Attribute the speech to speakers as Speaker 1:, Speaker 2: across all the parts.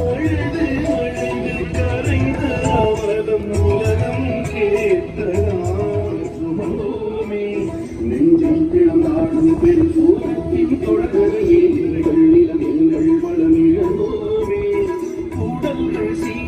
Speaker 1: அழுது அழுது கரைந்த அவலம் உலகம் கேட்கலாம் சுமோமே நெஞ்சம் பிளந்தாடும் பெரு சூரத்தின் தொடரையே எங்கள் நிலம் எங்கள் வளம் இழந்தோமே உடல்கள் சீன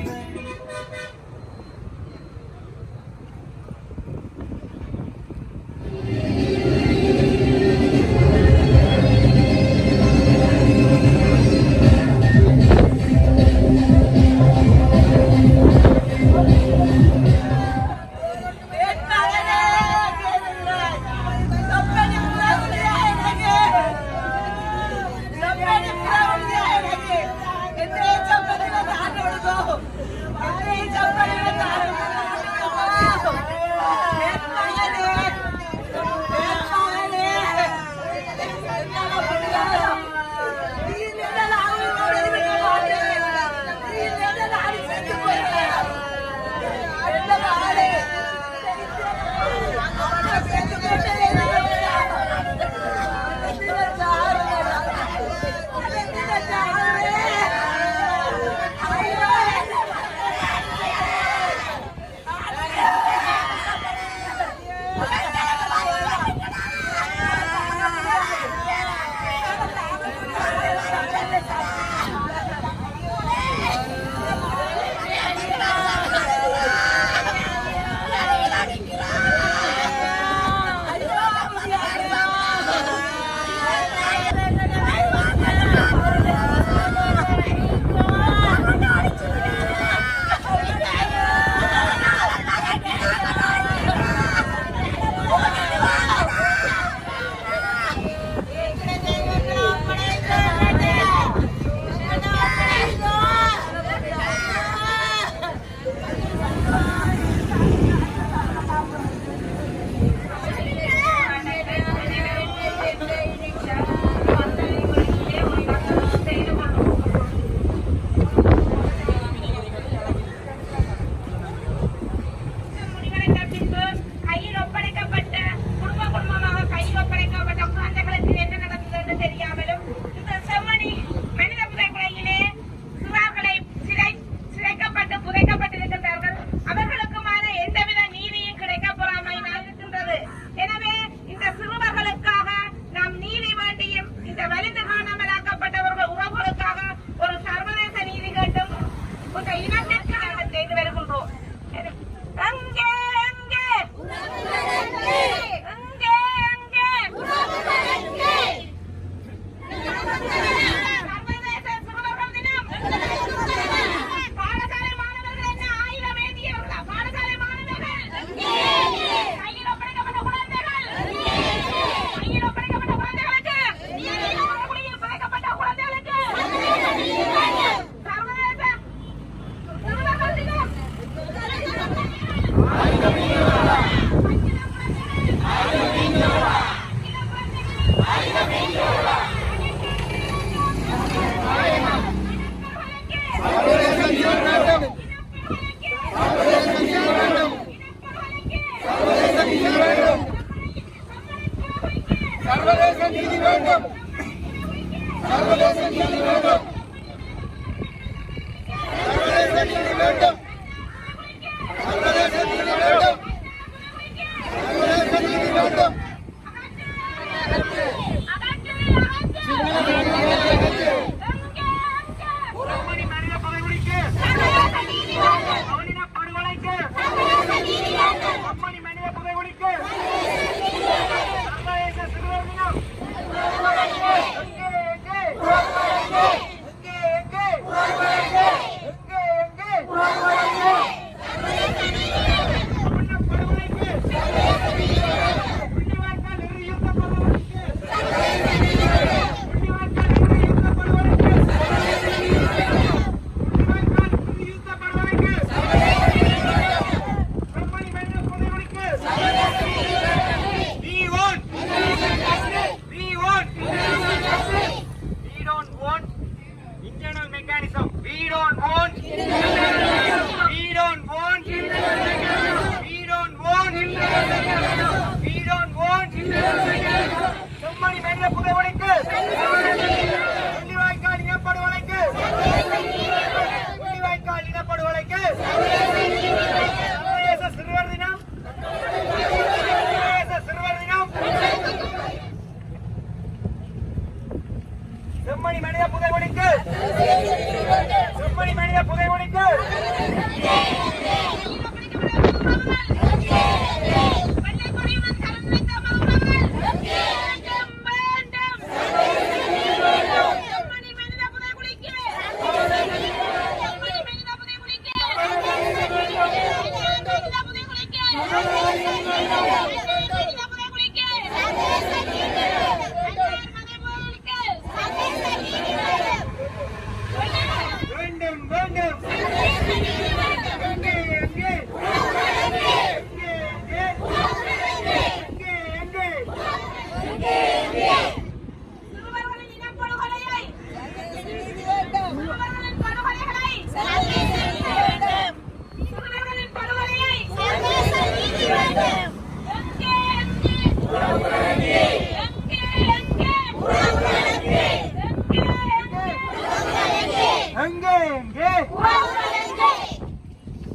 Speaker 2: எங்கே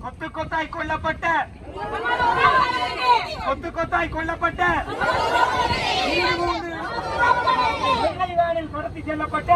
Speaker 2: கொத்து கொத்தாய் கொல்லப்பட்ட வேனில் கடத்தி செல்லப்பட்ட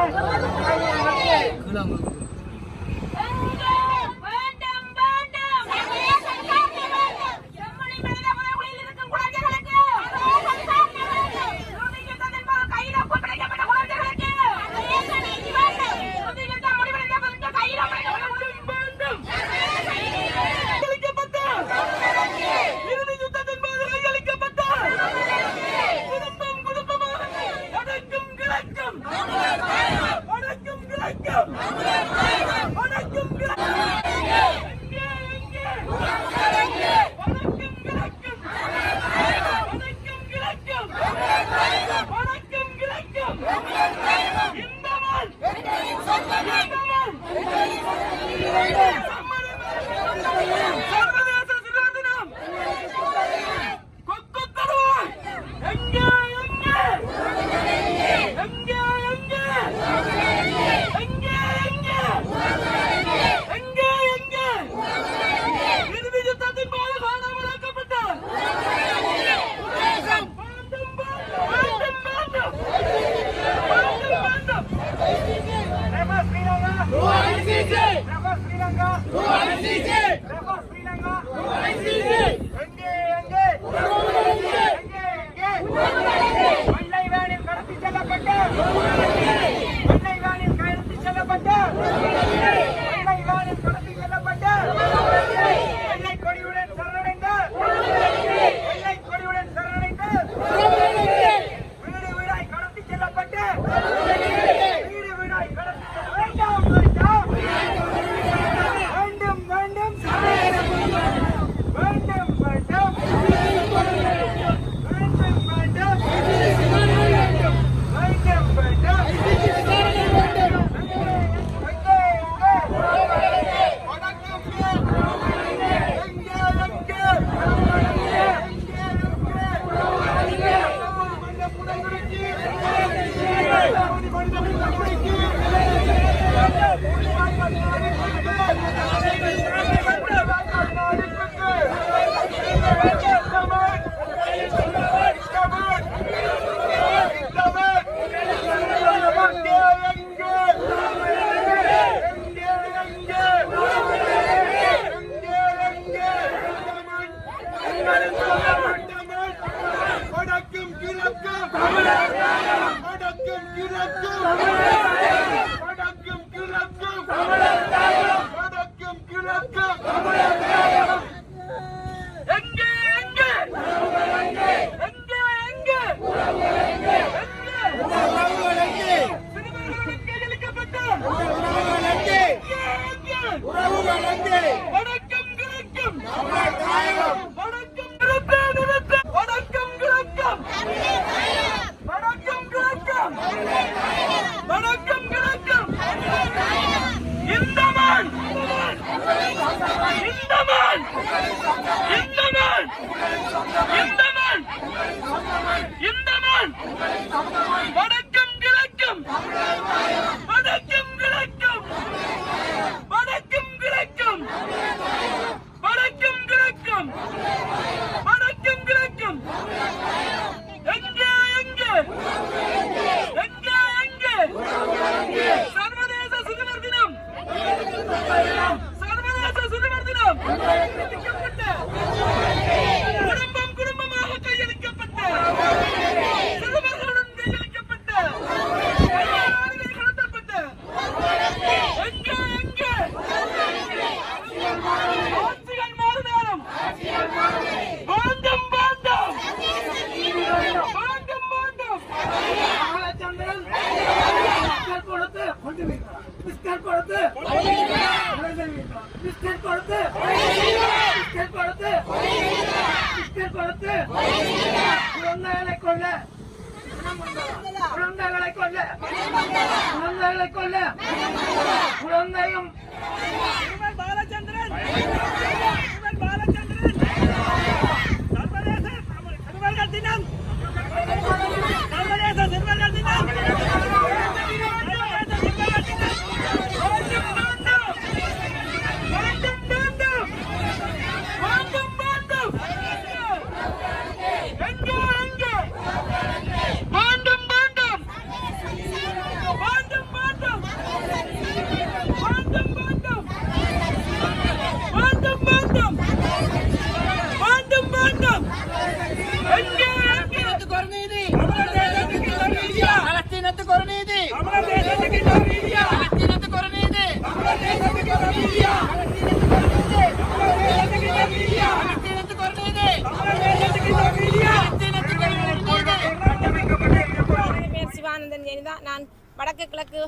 Speaker 3: சார்ந்த நான் வடக்கு கிழக்கு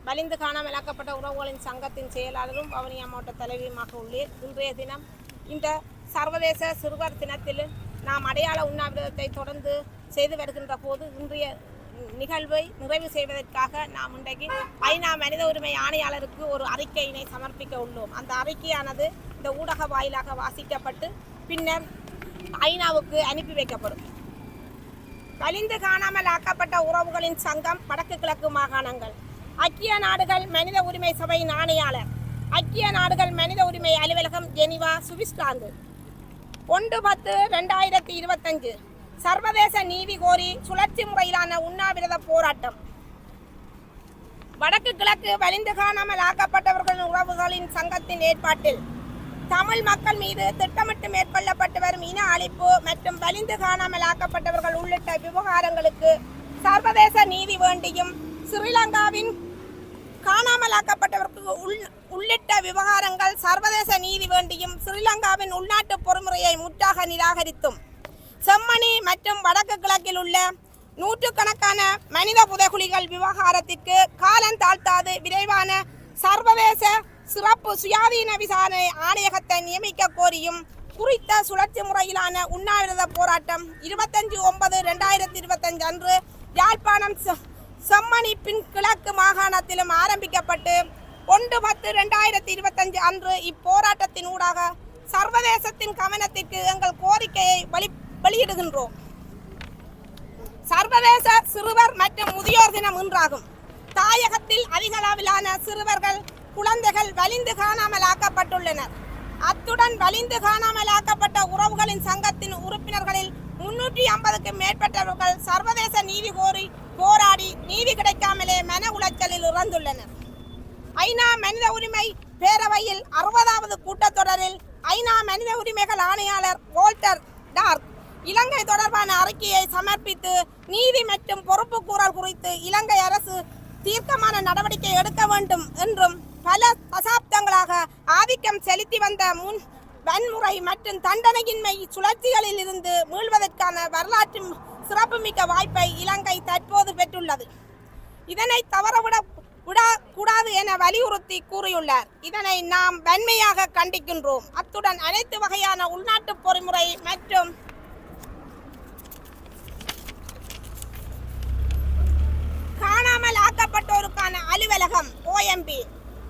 Speaker 3: வலிந்து காணாமலாக்கப்பட்ட உறவுகளின் சங்கத்தின் செயலாளரும் வவுனியா மாவட்ட தலைவியுமாக உள்ளேன். இன்றைய தினம் இந்த சர்வதேச சிறுவர் தினத்தில் நாம் அடையாள உண்ணாவிரதத்தை தொடர்ந்து செய்து வருகின்ற போது இன்றைய நிகழ்வை நிறைவு செய்வதற்காக நாம் இன்றைக்கு ஐநா மனித உரிமை ஆணையாளருக்கு ஒரு அறிக்கையினை சமர்ப்பிக்க உள்ளோம். அந்த அறிக்கையானது இந்த ஊடக வாயிலாக வாசிக்கப்பட்டு பின்னர் ஐநாவுக்கு அனுப்பி வைக்கப்படும். வலிந்து காணாமல் ஆக்கப்பட்ட உறவுகளின் சங்கம் வடக்கு கிழக்கு மாகாணங்கள், ஐக்கிய நாடுகள் மனித உரிமை சபையின் ஆணையாளர், ஐக்கிய நாடுகள் மனித உரிமை அலுவலகம், ஜெனிவா, சுவிட்சர்லாந்து. 1/10/2025 சர்வதேச நீதி கோரி சுழற்சி முறையிலான உண்ணாவிரத போராட்டம். வடக்கு கிழக்கு வலிந்து காணாமல் ஆக்கப்பட்டவர்களின் உறவுகளின் சங்கத்தின் ஏற்பாட்டில் தமிழ் மக்கள் மீது திட்டமிட்டு மேற்கொள்ளப்பட்டு வரும் இன அழிப்பு மற்றும் வலிந்து காணாமல் ஆக்கப்பட்டவர்கள் உள்ளிட்ட விவகாரங்களுக்கு சர்வதேச நீதி வேண்டியும் ஸ்ரீலங்காவின் காணாமல் ஆக்கப்பட்டவர்களுக்கு உள்ளிட்ட விவகாரங்கள் சர்வதேச நீதி வேண்டியும் ஸ்ரீலங்காவின் உள்நாட்டு பொறிமுறையை முற்றாக நிராகரித்தும் செம்மணி மற்றும் வடக்கு கிழக்கில் உள்ள நூற்றுக்கணக்கான மனித புதைகுழிகள் விவகாரத்திற்கு காலம் தாழ்த்தாது விரைவான சர்வதேச சிறப்பு சுயாதீன விசாரணை ஆணையகத்தை நியமிக்க கோரியும் குறித்த சுழற்சி முறையிலான உண்ணாவிரத போராட்டம் 25/9/2025 அன்று யாழ்ப்பாணம் செம்மணி பின் கிழக்கு மாகாணத்திலும் ஆரம்பிக்கப்பட்டு 1/10/2025 அன்று இப்போராட்டத்தின் ஊடாக சர்வதேசத்தின் கவனத்திற்கு எங்கள் கோரிக்கையை வெளியிடுகின்றோம். சர்வதேச சிறுவர் மற்றும் முதியோர் தினம் இன்றாகும். தாயகத்தில் அதிக அளவிலான சிறுவர்கள் குழந்தைகள் வலிந்து காணாமல் ஆக்கப்பட்டுள்ளனர். அத்துடன் வலிந்து காணாமல் ஆக்கப்பட்ட உறவுகளின் சங்கத்தின் உறுப்பினர்களில் 350க்கும் மேற்பட்டவர்கள் சர்வதேச நீதி கோரி போராடி நீதி கிடைக்காமலே மன உளைச்சலில் இறந்துள்ளனர். ஐநா மனித உரிமை பேரவையில் 60வது கூட்டத்தொடரில் ஐநா மனித உரிமைகள் ஆணையாளர் வோல்டர் டார்க் இலங்கை தொடர்பான அறிக்கையை சமர்ப்பித்து நீதி மற்றும் பொறுப்பு கூறல் குறித்து இலங்கை அரசு தீர்க்கமான நடவடிக்கை எடுக்க வேண்டும் என்றும் பல தசாப்தங்களாக ஆதிக்கம் செலுத்தி வந்த வன்முறை மற்றும் தண்டனையின்மை சுழற்சிகளில் இருந்து மீள்வதற்கான வரலாற்று சிறப்புமிக்க வாய்ப்பை இலங்கை தற்போது பெற்றுள்ளது. இதனை தவறவிடக்கூடாது என வலியுறுத்தி கூறியுள்ளார். இதனை நாம் வன்மையாக கண்டிக்கின்றோம். அத்துடன் அனைத்து வகையான உள்நாட்டு பொறிமுறை மற்றும் காணாமல் ஆக்கப்பட்டோருக்கான அலுவலகம் OMB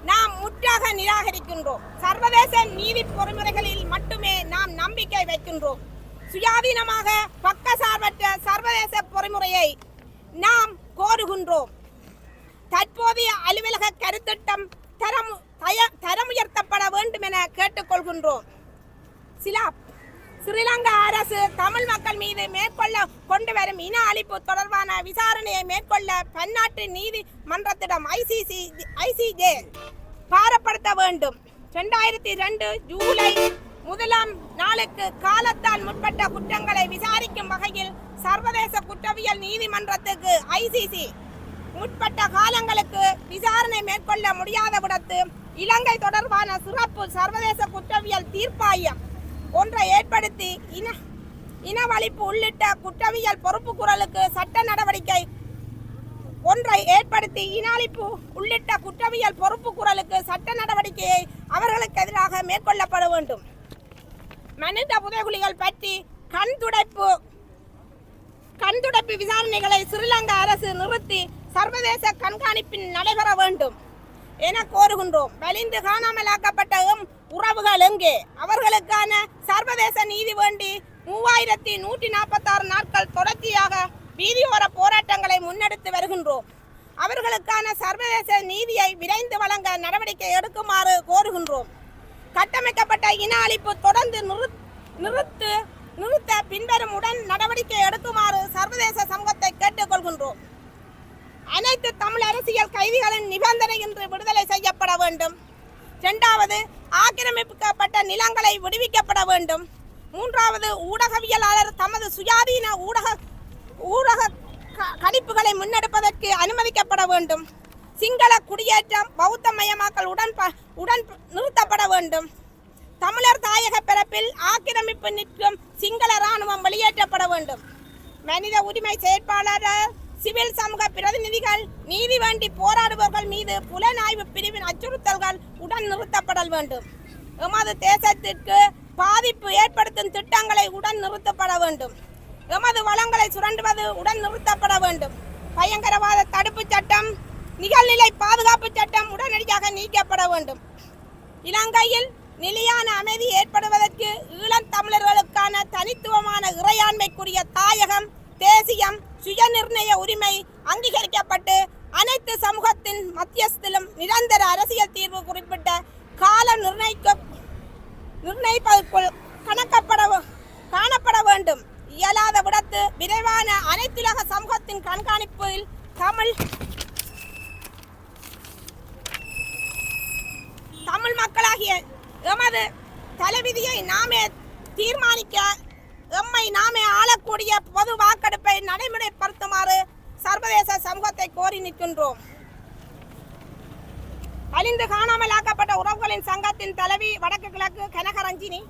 Speaker 3: நாம் முற்றாக நிராகரிக்கின்றோம். சர்வதேச நீதி பொறிமுறைகளில் மட்டுமே நாம் நம்பிக்கை வைக்கின்றோம். சுயாதீனமாக பக்கசார்பற்ற சர்வதேச பொறிமுறையை நாம் கோருகின்றோம். தற்போதைய அலுவலக கருத்திட்டம் தரமுயர்த்தப்பட வேண்டும் என கேட்டுக்கொள்கின்றோம். ஸ்ரீலங்கா அரசு தமிழ் மக்கள் மீது மேற்கொள்ள கொண்டு வரும் இன அழிப்பு தொடர்பான விசாரணையை மேற்கொள்ள பன்னாட்டு நீதிமன்றத்திடம் ICJ பாரப்படுத்த வேண்டும். 2002 ஜூலை 1 காலத்தால் முற்பட்ட குற்றங்களை விசாரிக்கும் வகையில் சர்வதேச குற்றவியல் நீதிமன்றத்துக்கு ICC முற்பட்ட காலங்களுக்கு விசாரணை மேற்கொள்ள முடியாத விடத்து இலங்கை தொடர்பான சிறப்பு சர்வதேச குற்றவியல் தீர்ப்பாயம் ஒன்றை ஏற்படுத்தி இனவழிப்பு உள்ளிட்ட குற்றவியல் பொறுப்பு குரலுக்கு சட்ட நடவடிக்கை அவர்களுக்கு எதிராக மேற்கொள்ளப்பட வேண்டும். மனித புதைகுழிகள் பற்றி கண்துடைப்பு விசாரணைகளை ஸ்ரீலங்கா அரசு நிறுத்தி சர்வதேச கண்காணிப்பில் நடைபெற வேண்டும் என கோருகின்றோம். வலிந்து காணாமலாக்கப்பட்ட உறவுகள் எங்கே? அவர்களுக்கான சர்வதேச நீதி வேண்டி 3146 நாட்கள் தொடர்ச்சியாக வீதியோர போராட்டங்களை முன்னெடுத்து வருகின்றோம். அவர்களுக்கான சர்வதேச நீதியை விரைந்து வழங்க நடவடிக்கை எடுக்குமாறு கோருகின்றோம். கட்டமைக்கப்பட்ட இன அழிப்பு தொடர்ந்து நிறுத்த பின்வரும் உடன் நடவடிக்கை எடுக்குமாறு சர்வதேச சமூகத்தை கேட்டுக்கொள்கின்றோம். அனைத்து தமிழ் அரசியல் கைதிகளின் நிபந்தனையின்றி விடுதலை செய்யப்பட வேண்டும். 2வது, ஆக்கிரமிக்கப்பட்ட நிலங்களை விடுவிக்கப்பட வேண்டும். 3வது, ஊடகவியலாளர் தமது சுயாதீன ஊடக கணிப்புகளை முன்னெடுப்பதற்கு அனுமதிக்கப்பட வேண்டும். சிங்கள குடியேற்றம் பௌத்தமயமாக்கல் உடன் நிறுத்தப்பட வேண்டும். தமிழர் தாயக பிறப்பில் ஆக்கிரமிப்பு நிற்கும் சிங்கள இராணுவம் வெளியேற்றப்பட வேண்டும். மனித உரிமை செயற்பாளர் சிவில் சமூக பிரதிநிதிகள், நீதி வேண்டி போராடுபவர்கள் மீது புலனாய்வு பிரிவின் அச்சுறுத்தல்கள் உடன் நிறுத்தப்படல் வேண்டும். எமது தேசத்திற்கு பாதிப்பு ஏற்படுத்தும் திட்டங்களை உடன் நிறுத்தப்பட வேண்டும். எமது வளங்களை சுரண்டுவது உடன் நிறுத்தப்பட வேண்டும். பயங்கரவாத தடுப்பு சட்டம், நிகழ்நிலை பாதுகாப்பு சட்டம் உடனடியாக நீக்கப்பட வேண்டும். இலங்கையில் நிலையான அமைதி ஏற்படுவதற்கு ஈழத்தமிழர்களுக்கான தனித்துவமான இறையாண்மைக்குரிய தாயகம், தேசியம், சுயநிர்ணய உரிமை அங்கீகரிக்கப்பட்டு அனைத்து சமூகத்தின் மத்தியஸ்திலும் நிரந்தர அரசியல் தீர்வு குறிப்பிட்ட காலம் நிர்ணயிப்பதற்குள் காணப்பட வேண்டும். இயலாத விடத்து விரைவான அனைத்துலக சமூகத்தின் கண்காணிப்பில் தமிழ் மக்களாகிய எமது தலைவிதியை நாமே தீர்மானிக்க, எம்மை நாமே ஆளக்கூடிய பொது வாக்கெடுப்பை நடைமுறைப்படுத்துமாறு சர்வதேச சமூகத்தை கோரி நிற்கின்றோம். அழிந்து காணாமல் ஆக்கப்பட்ட உறவுகளின் சங்கத்தின் தலைவி வடக்கு கிழக்கு கனகரஞ்சினி,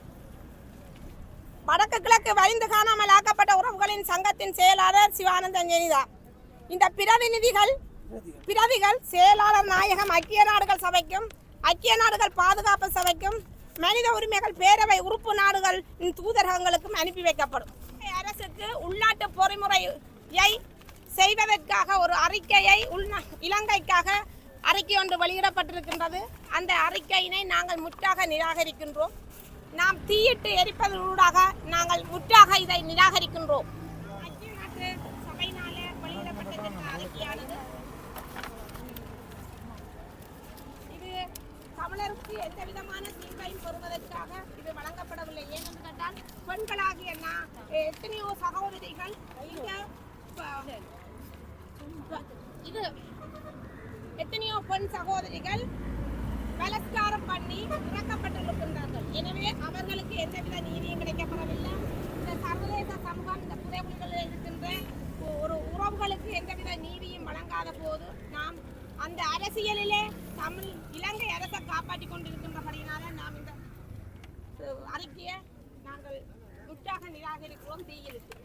Speaker 3: வடக்கு கிழக்கு வலிந்து காணாமல் ஆக்கப்பட்ட உறவுகளின் சங்கத்தின் செயலாளர் சிவானந்தன் ஜெனிதா. இந்த பிரதிகள் செயலாளர் நாயகம் ஐக்கிய நாடுகள் சபைக்கும், ஐக்கிய நாடுகள் பாதுகாப்பு சபைக்கும், மனித உரிமைகள் பேரவை உறுப்பு நாடுகளின் தூதரகங்களுக்கும் அனுப்பி வைக்கப்படும். அரசுக்கு உள்நாட்டு பொறிமுறையை செய்வதற்காக ஒரு அறிக்கையை இலங்கைக்காக அறிக்கை ஒன்று வெளியிடப்பட்டிருக்கின்றது. அந்த அறிக்கையினை நாங்கள் முற்றாக நிராகரிக்கின்றோம். நாம் தீயிட்டு எரிப்பதனூடாக நாங்கள் முற்றாக இதை நிராகரிக்கின்றோம். ஐக்கிய நாட்டு சபையினால வெளியிடப்பட்டிருக்கின்ற அறிக்கையானது இது தமிழருக்கு எந்த விதமான தீர்வையும் பெறுவதற்காக இது வழங்கப்படவில்லை. ஏனென்று கேட்டால் பெண்களாகிய எத்தனையோ சகோதரிகள் எத்தனையோ பெண் சகோதரிகள் பலாத்காரம் பண்ணி இறக்கப்பட்டிருக்கின்றார்கள். எனவே அவர்களுக்கு எந்தவித நீதியும் கிடைக்கப்படவில்லை. இந்த சர்வதேச சமூகம் இந்த புதைகுழிகளில் இருக்கின்ற ஒரு உறவுகளுக்கு எந்தவித நீதியும் வழங்காத போது நாம் அந்த அரசியலிலே இலங்கை அரசை காப்பாற்றிக் கொண்டிருக்கின்றபடியினால நாம் இந்த அறிக்கையை நாங்கள் முற்றாக நிராகரிக்கிறோம். தீயிருக்கு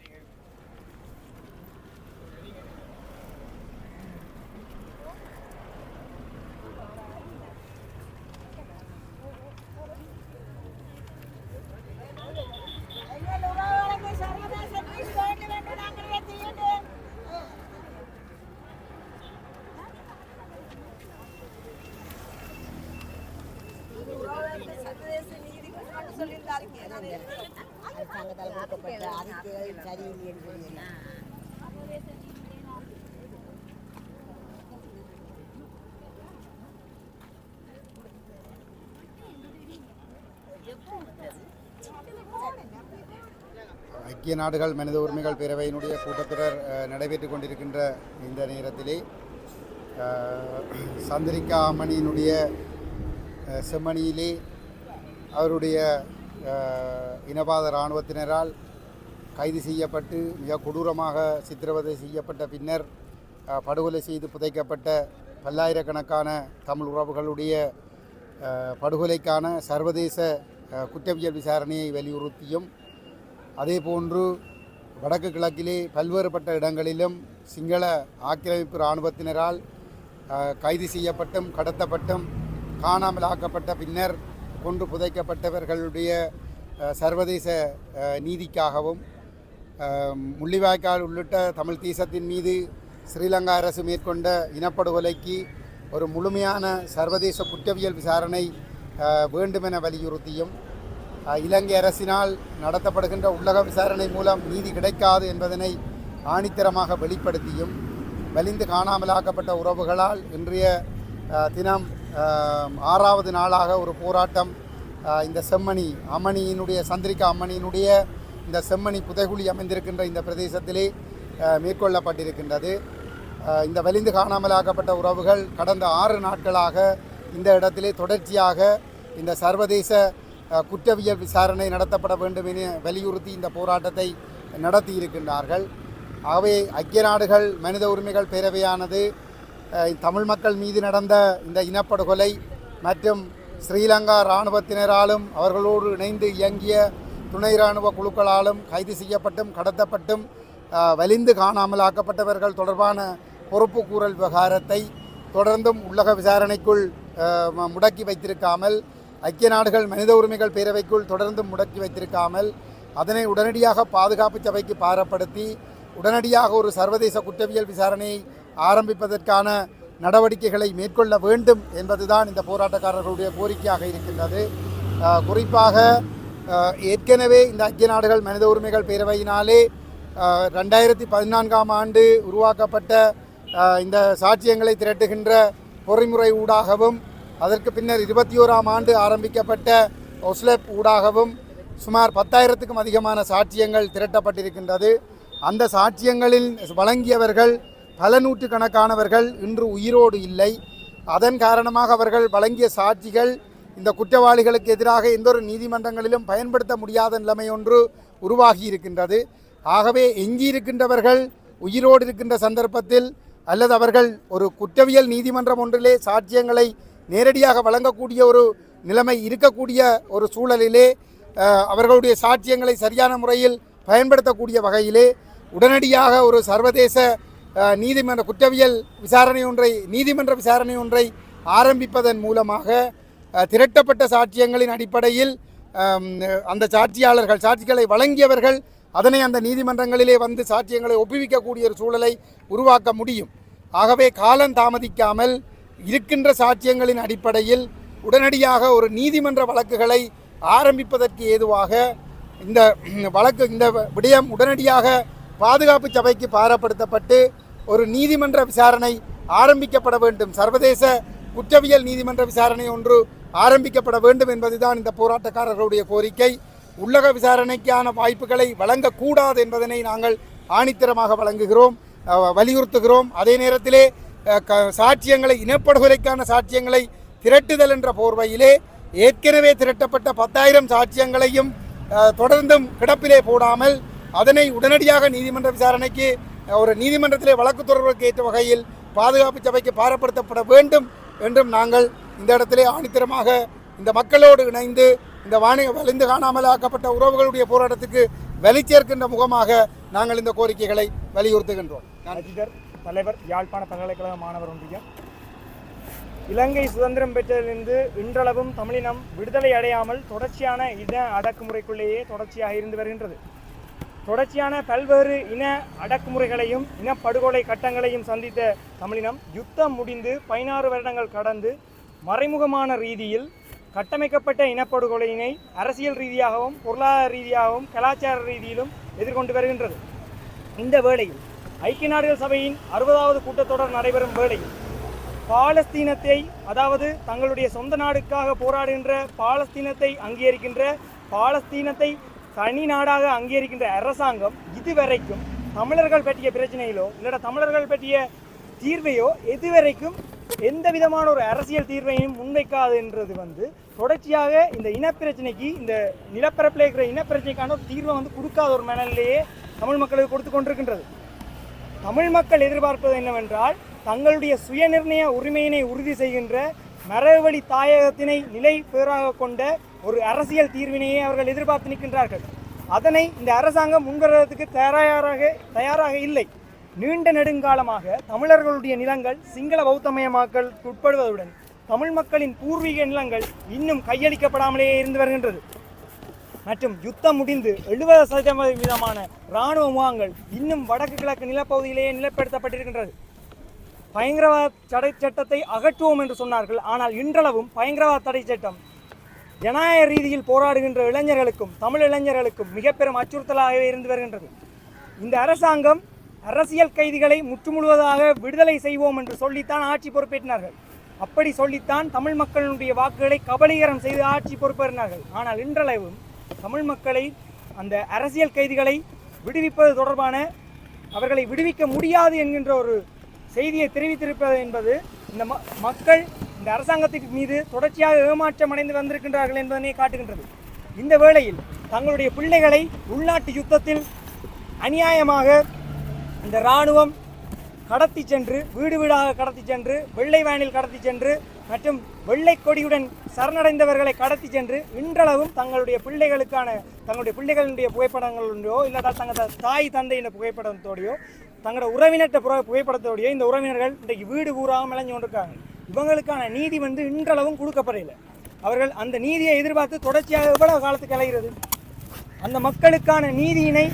Speaker 4: ஐக்கிய நாடுகள் மனித உரிமைகள் பேரவையினுடைய கூட்டத்தொடர் நடைபெற்று கொண்டிருக்கின்ற இந்த நேரத்திலே சந்திரிகா அம்மணியினுடைய செம்மணியிலே அவருடைய இனவாத இராணுவத்தினரால் கைது செய்யப்பட்டு மிக கொடூரமாக சித்திரவதை செய்யப்பட்ட பின்னர் படுகொலை செய்து புதைக்கப்பட்ட பல்லாயிரக்கணக்கான தமிழ் உறவுகளுடைய படுகொலைக்கான சர்வதேச குற்றவியல் விசாரணையை வலியுறுத்தியும், அதேபோன்று வடக்கு கிழக்கிலே பல்வேறுபட்ட இடங்களிலும் சிங்கள ஆக்கிரமிப்பு இராணுவத்தினரால் கைது செய்யப்பட்டும் கடத்தப்பட்டும் காணாமல் ஆக்கப்பட்ட பின்னர் கொன்று புதைக்கப்பட்டவர்களுடைய சர்வதேச நீதிக்காகவும், முள்ளிவாய்க்கால் உள்ளிட்ட தமிழ் தேசத்தின் மீது ஸ்ரீலங்கா அரசு மேற்கொண்ட இனப்படுகொலைக்கு ஒரு முழுமையான சர்வதேச குற்றவியல் விசாரணை வேண்டுமென வலியுறுத்தியும், இலங்கை அரசினால் நடத்தப்படுகின்ற உள்ளக விசாரணை மூலம் நீதி கிடைக்காது என்பதனை ஆணித்தரமாக வெளிப்படுத்தியும், வலிந்து காணாமலாக்கப்பட்ட உறவுகளால் இன்றைய தினம் 6வது நாளாக ஒரு போராட்டம் இந்த செம்மணி அம்மணியினுடைய சந்திரிகா அம்மணியினுடைய இந்த செம்மணி புதைகுழி அமைந்திருக்கின்ற இந்த பிரதேசத்திலே மேற்கொள்ளப்பட்டிருக்கின்றது. இந்த வலிந்து காணாமலாக்கப்பட்ட உறவுகள் கடந்த 6 நாட்களாக இந்த இடத்திலே தொடர்ச்சியாக இந்த சர்வதேச குற்றவியல் விசாரணை நடத்தப்பட வேண்டும் என வலியுறுத்தி இந்த போராட்டத்தை நடத்தி இருக்கின்றார்கள். ஆகவே ஐக்கிய நாடுகள் மனித உரிமைகள் பேரவையானது தமிழ் மக்கள் மீது நடந்த இந்த இனப்படுகொலை மற்றும் ஸ்ரீலங்கா இராணுவத்தினராலும் அவர்களோடு இணைந்து இயங்கிய துணை இராணுவ குழுக்களாலும் கைது செய்யப்பட்டும் கடத்தப்பட்டும் வலிந்து காணாமலாக்கப்பட்டவர்கள் தொடர்பான பொறுப்புக்கூறல் விவகாரத்தை தொடர்ந்தும் உள்ளக விசாரணைக்குள் முடக்கி வைத்திருக்காமல், ஐக்கிய நாடுகள் மனித உரிமைகள் பேரவைக்குள் தொடர்ந்தும் முடக்கி வைத்திருக்காமல், அதனை உடனடியாக பாதுகாப்பு சபைக்கு பாரப்படுத்தி உடனடியாக ஒரு சர்வதேச குற்றவியல் விசாரணையை ஆரம்பிப்பதற்கான நடவடிக்கைகளை மேற்கொள்ள வேண்டும் என்பதுதான் இந்த போராட்டக்காரர்களுடைய கோரிக்கையாக இருக்கின்றது. குறிப்பாக ஏற்கனவே இந்த ஐக்கிய நாடுகள் மனித உரிமைகள் பேரவையினாலே 2014ஆம் ஆண்டு உருவாக்கப்பட்ட இந்த சாட்சியங்களை திரட்டுகின்ற பொறிமுறை ஊடாகவும், அதற்கு பின்னர் 21ஆம் ஆண்டு ஆரம்பிக்கப்பட்ட ஒஸ்லெப் ஊடாகவும் சுமார் 10,000க்கும் அதிகமான சாட்சியங்கள் திரட்டப்பட்டிருக்கின்றது. அந்த சாட்சியங்களில் வழங்கியவர்கள் பல நூற்றுக்கணக்கானவர்கள் இன்று உயிரோடு இல்லை. அதன் காரணமாக அவர்கள் வழங்கிய சாட்சிகள் இந்த குற்றவாளிகளுக்கு எதிராக எந்தொரு நீதிமன்றங்களிலும் பயன்படுத்த முடியாத நிலைமை ஒன்று உருவாகி இருக்கின்றது. ஆகவே எஞ்சியிருக்கின்றவர்கள் உயிரோடு இருக்கின்ற சந்தர்ப்பத்தில் அல்லது அவர்கள் ஒரு குற்றவியல் நீதிமன்றம் ஒன்றிலே சாட்சியங்களை நேரடியாக வழங்கக்கூடிய ஒரு நிலைமை இருக்கக்கூடிய ஒரு சூழலிலே அவர்களுடைய சாட்சியங்களை சரியான முறையில் பயன்படுத்தக்கூடிய வகையிலே உடனடியாக ஒரு சர்வதேச நீதிமன்ற குற்றவியல் நீதிமன்ற விசாரணை ஒன்றை ஆரம்பிப்பதன் மூலமாக திரட்டப்பட்ட சாட்சியங்களின் அடிப்படையில் அந்த சாட்சிகளை வழங்கியவர்கள் அதனை அந்த நீதிமன்றங்களிலே வந்து சாட்சியங்களை ஒப்புவிக்கக்கூடிய ஒரு சூழலை உருவாக்க முடியும். ஆகவே காலம் தாமதிக்காமல் இருக்கின்ற சாட்சியங்களின் அடிப்படையில் உடனடியாக ஒரு நீதிமன்ற வழக்குகளை ஆரம்பிப்பதற்கு ஏதுவாக இந்த விடயம் உடனடியாக பாதுகாப்பு சபைக்கு பாரப்படுத்தப்பட்டு ஒரு நீதிமன்ற விசாரணை ஆரம்பிக்கப்பட வேண்டும், சர்வதேச குற்றவியல் நீதிமன்ற விசாரணை ஒன்று ஆரம்பிக்கப்பட வேண்டும் என்பதுதான் இந்த போராட்டக்காரர்களுடைய கோரிக்கை. உள்ளக விசாரணைக்கான வாய்ப்புகளை வழங்கக்கூடாது என்பதனை நாங்கள் ஆணித்தரமாக வலியுறுத்துகிறோம். அதே நேரத்திலே சாட்சியங்களை இனப்படுகொலைக்கான சாட்சியங்களை திரட்டுதல் என்ற போர்வையிலே ஏற்கனவே திரட்டப்பட்ட 10,000 சாட்சியங்களையும் தொடர்ந்தும் கிடப்பிலே போடாமல் அதனை உடனடியாக நீதிமன்ற விசாரணைக்கு ஒரு நீதிமன்றத்திலே வழக்கு தொடர்புக்கு ஏற்ற வகையில் பாதுகாப்பு சபைக்கு பாரப்படுத்தப்பட வேண்டும் என்றும் நாங்கள் இந்த இடத்திலே ஆணித்தரமாக இந்த மக்களோடு இணைந்து இந்த வலிந்து காணாமல் ஆக்கப்பட்ட உறவுகளுடைய போராட்டத்துக்கு வலி சேர்க்கின்ற முகமாக நாங்கள் இந்த கோரிக்கைகளை வலியுறுத்துகின்றோம்.
Speaker 2: தலைவர், யாழ்ப்பாண பல்கலைக்கழக மாணவர் ஒன்றியம். இலங்கை சுதந்திரம் பெற்றதிலிருந்து இன்றளவும் தமிழினம் விடுதலை அடையாமல் தொடர்ச்சியான இன அடக்குமுறைக்குள்ளேயே தொடர்ச்சியாக இருந்து வருகின்றது. தொடர்ச்சியான பல்வேறு இன அடக்குமுறைகளையும் இனப்படுகொலை கட்டங்களையும் சந்தித்த தமிழினம் யுத்தம் முடிந்து 16 வருடங்கள் கடந்து மறைமுகமான ரீதியில் கட்டமைக்கப்பட்ட இனப்படுகொலையினை அரசியல் ரீதியாகவும் பொருளாதார ரீதியாகவும் கலாச்சார ரீதியிலும் எதிர்கொண்டு வருகின்றது. இந்த வேளையில் ஐக்கிய நாடுகள் சபையின் 60வது கூட்டத்தொடர் நடைபெறும் வேளையில் பாலஸ்தீனத்தை, அதாவது தங்களுடைய சொந்த நாடுக்காக போராடுகின்ற பாலஸ்தீனத்தை அங்கீகரிக்கின்ற, பாலஸ்தீனத்தை தனி நாடாக அங்கீகரிக்கின்ற அரசாங்கம் இதுவரைக்கும் தமிழர்கள் பற்றிய பிரச்சனையிலோ இல்லைன்னா தமிழர்கள் பற்றிய தீர்வையோ இதுவரைக்கும் எந்த விதமான ஒரு அரசியல் தீர்வையும் முன்வைக்காது என்றது தொடர்ச்சியாக இந்த இனப்பிரச்சனைக்கு, இந்த நிலப்பரப்பில் இருக்கிற இனப்பிரச்சனைக்கான ஒரு தீர்வை கொடுக்காத ஒரு மனநிலையே தமிழ் மக்களுக்கு கொடுத்து கொண்டிருக்கின்றது. தமிழ் மக்கள் எதிர்பார்ப்பது என்னவென்றால் தங்களுடைய சுயநிர்ணய உரிமையினை உறுதி செய்கின்ற மரபுவழி தாயகத்தினை நிலை பேராக கொண்ட ஒரு அரசியல் தீர்வினையை அவர்கள் எதிர்பார்த்து நிற்கின்றார்கள். அதனை இந்த அரசாங்கம் முன்வருவதற்கு தயாராக இல்லை. நீண்ட நெடுங்காலமாக தமிழர்களுடைய நிலங்கள் சிங்கள பௌத்தமயமாக்கல் உட்படுவதுடன் தமிழ் மக்களின் பூர்வீக நிலங்கள் இன்னும் கையளிக்கப்படாமலேயே இருந்து வருகின்றது. மற்றும் யுத்தம் முடிந்து 70% இராணுவ முகாம்கள் இன்னும் வடக்கு கிழக்கு நிலப்பகுதியிலேயே நிலைப்படுத்தப்பட்டிருக்கின்றது. பயங்கரவாத தடை சட்டத்தை அகற்றுவோம் என்று சொன்னார்கள். ஆனால் இன்றளவும் பயங்கரவாத தடை சட்டம் ஜனநாயக ரீதியில் போராடுகின்ற இளைஞர்களுக்கும் தமிழ் இளைஞர்களுக்கும் மிக பெரும் அச்சுறுத்தலாகவே இருந்து வருகின்றது. இந்த அரசாங்கம் அரசியல் கைதிகளை முற்றுமுழுவதாக விடுதலை செய்வோம் என்று சொல்லித்தான் ஆட்சி பொறுப்பேற்றினார்கள். அப்படி சொல்லித்தான் தமிழ் மக்களுடைய வாக்குகளை கபலீகரம் செய்து ஆட்சி பொறுப்பேறினார்கள். ஆனால் இன்றளவும் தமிழ் மக்களை அந்த அரசியல் கைதிகளை விடுவிப்பது தொடர்பான அவர்களை விடுவிக்க முடியாது என்கின்ற ஒரு செய்தியை தெரிவித்திருப்பது என்பது இந்த மக்கள் இந்த அரசாங்கத்தின் மீது தொடர்ச்சியாக ஏமாற்றம் அடைந்து வந்திருக்கின்றார்கள் என்பதனை காட்டுகின்றது. இந்த வேளையில் தங்களுடைய பிள்ளைகளை உள்நாட்டு யுத்தத்தில் அநியாயமாக இந்த இராணுவம் கடத்தி சென்று வீடு வீடாக கடத்தி சென்று வெள்ளை வேனில் கடத்தி சென்று மற்றும் வெள்ளை கொடியுடன் சரணடைந்தவர்களை கடத்தி சென்று இன்றளவும் தங்களுடைய பிள்ளைகளுடைய புகைப்படங்களோடையோ இல்லாட்டா தங்கள் தாய் தந்தையின் புகைப்படத்தோடையோ தங்களோட உறவினர்கிட்ட புகைப்படத்தோடையோ இந்த உறவினர்கள் இன்றைக்கு வீடு ஊராக இழஞ்சு கொண்டிருக்காங்க. இவங்களுக்கான நீதி இன்றளவும் கொடுக்கப்படவில்லை. அவர்கள் அந்த நீதியை எதிர்பார்த்து தொடர்ச்சியாக எவ்வளவு காலத்துக்கு அலைகிறது? அந்த மக்களுக்கான நீதியினை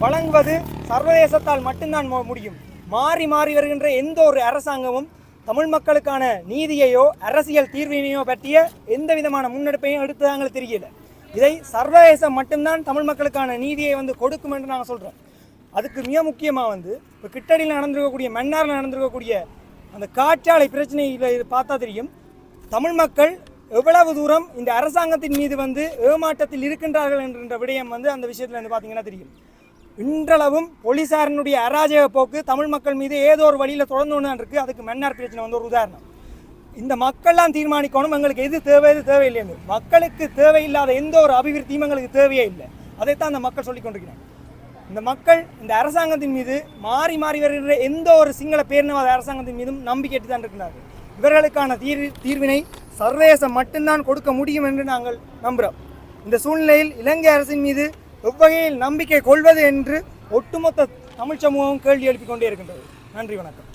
Speaker 2: வழங்குவது சர்வதேசத்தால் மட்டும்தான் முடியும். மாறி மாறி வருகின்ற எந்த ஒரு அரசாங்கமும் தமிழ் மக்களுக்கான நீதியையோ அரசியல் தீர்வினையோ பற்றிய எந்த விதமான முன்னெடுப்பையும் எடுத்ததாங்க தெரியல. இதை சர்வதேசம் மட்டும்தான் தமிழ் மக்களுக்கான நீதியை கொடுக்கும் என்று நாங்கள் சொல்கிறோம். அதுக்கு மிக முக்கியமாக இப்போ கிட்டடியில் நடந்திருக்கக்கூடிய மன்னாரில் நடந்திருக்கக்கூடிய அந்த காற்றாலை பிரச்சனையில் பார்த்தா தெரியும் தமிழ் மக்கள் எவ்வளவு தூரம் இந்த அரசாங்கத்தின் மீது ஏமாற்றத்தில் இருக்கின்றார்கள் என்ற விடயம் அந்த விஷயத்தில் பார்த்தீங்கன்னா தெரியும். இன்றளவும் போலீசாரினுடைய அராஜக போக்கு தமிழ் மக்கள் மீது ஏதோ ஒரு வழியில் தொடர்ந்து ஒன்று இருக்குது. அதுக்கு மன்னார் பிரச்சனை ஒரு உதாரணம். இந்த மக்கள்லாம் தீர்மானிக்கணும் எங்களுக்கு எது தேவை எது தேவையில்லைன்னு. மக்களுக்கு தேவையில்லாத எந்த ஒரு அபிவிருத்தியும் எங்களுக்கு தேவையே இல்லை. அதைத்தான் அந்த மக்கள் சொல்லிக் கொண்டிருக்கிறாங்க. இந்த மக்கள் இந்த அரசாங்கத்தின் மீது மாறி மாறி வருகின்ற எந்த ஒரு சிங்கள பேரினவாத அரசாங்கத்தின் மீதும் நம்பிக்கைட்டு தான் இருக்கிறார்கள். இவர்களுக்கான தீர்வினை சர்வதேசம் மட்டும்தான் கொடுக்க முடியும் என்று நாங்கள் நம்புகிறோம். இந்த சூழ்நிலையில் இலங்கை அரசின் மீது எவ்வகையில் நம்பிக்கை கொள்வது என்று ஒட்டுமொத்த தமிழ் சமூகம் கேள்வி எழுப்பிக் கொண்டே இருக்கின்றது. நன்றி, வணக்கம்.